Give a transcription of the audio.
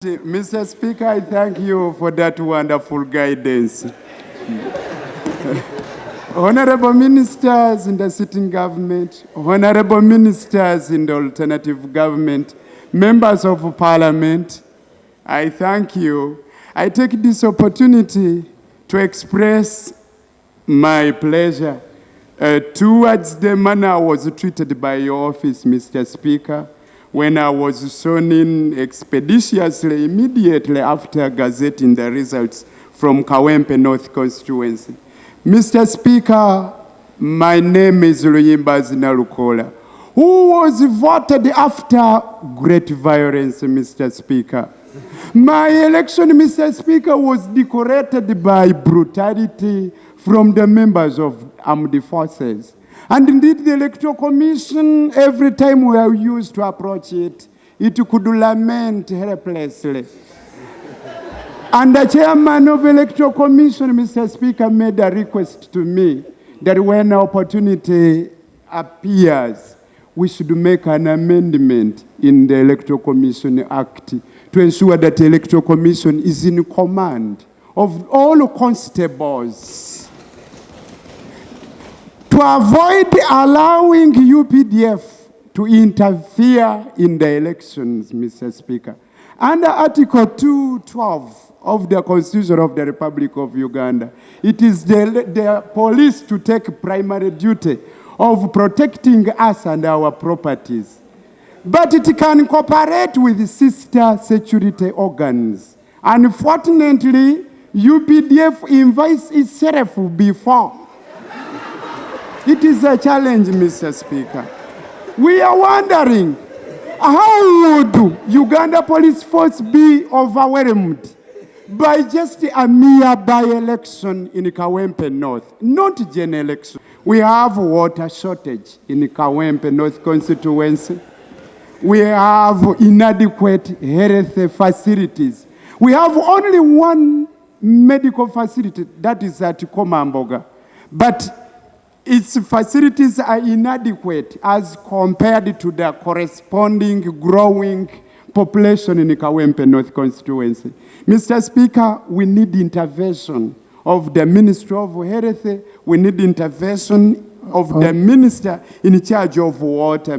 Mr. Speaker, I thank you for that wonderful guidance. Honorable ministers in the sitting government, honorable ministers in the alternative government, members of parliament, I thank you. I take this opportunity to express my pleasure towards the manner I was treated by your office, Mr. Speaker, when I was sworn in expeditiously immediately after gazetting the results from Kawempe North constituency. Mr. Speaker, my name is Nalukoola, who was voted after great violence, Mr. Speaker. My election, Mr. Speaker, was decorated by brutality from the members of armed forces. And indeed, the Electoral Commission, every time we are used to approach it, it could lament helplessly. And the chairman of the Electoral Commission, Mr. Speaker, made a request to me that when opportunity appears, we should make an amendment in the Electoral Commission Act to ensure that the Electoral Commission is in command of all constables, to avoid allowing UPDF to interfere in the elections, Mr. Speaker. Under Article 212 of the Constitution of the Republic of Uganda, it is the police to take primary duty of protecting us and our properties. But it can cooperate with sister security organs. Unfortunately, UPDF invites itself before. It is a challenge, Mr. Speaker. We are wondering, how would Uganda Police Force be overwhelmed by just a mere by-election in Kawempe North, not general election? We have water shortage in Kawempe North constituency. We have inadequate health facilities. We have only one medical facility, that is at Komamboga. But its facilities are inadequate as compared to the corresponding growing population in the Kawempe North constituency. Mr. Speaker, we need intervention of the Ministry of Health. We need intervention of the minister in charge of water.